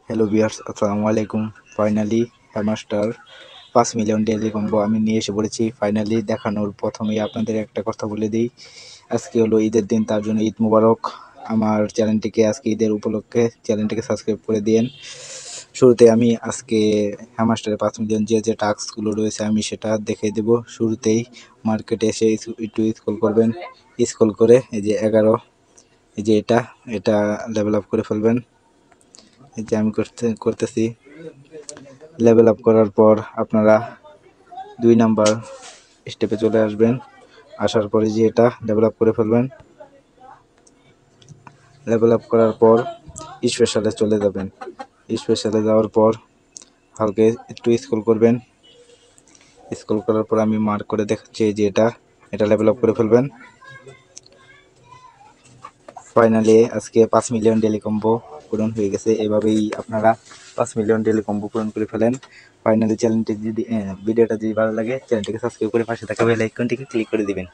Hello viewers, আসসালামু আলাইকুম। Finally hamster 5 million daily combo আমি নিয়ে এসে পড়েছি। ফাইনালি দেখানোর প্রথমেই আপনাদের একটা কথা বলে দিই, আজকে হলো ঈদের দিন, তার জন্য ঈদ মুবারক। আমার চ্যানেলটিকে আজকে ঈদের উপলক্ষে চ্যানেলটিকে সাবস্ক্রাইব করে দিয়েন। শুরুতে আমি আজকে হ্যামাস্টারের 5 মিলিয়ন যে টাস্কগুলো রয়েছে আমি সেটা দেখিয়ে দেব। শুরুতেই মার্কেটে এসে একটু স্ক্রল করবেন, স্ক্রল করে এই যে 11, এই যে এটা লেভেল আপ করে ফেলবেন। এই যে আমি করতেছি। লেভেল আপ করার পর আপনারা 2 নাম্বার স্টেপে চলে আসবেন। আসার পরে যে এটা লেভেল আপ করে ফেলবেন। লেভেল আপ করার পর স্পেশালে চলে যাবেন। স্পেশালে যাওয়ার পর হালকা একটু স্ক্রল করবেন। স্ক্রল করার পর আমি মার্ক করে দেখাচ্ছি যে এটা লেভেল আপ করে ফেলবেন। ফাইনালি আজকে 5 মিলিয়ন ডেইলি কম্বো পূরণ হয়ে গেছে। এভাবেই আপনারা 5 মিলিয়ন ডেইলি কম্বো পূরণ করে ফেলেন। ফাইনালি চ্যানেলটি যদি ভিডিওটা যদি ভালো লাগে চ্যানেলটিকে সাবস্ক্রাইব করে পাশে থাকা বেল আইকনটিকে ক্লিক করে দিবেন।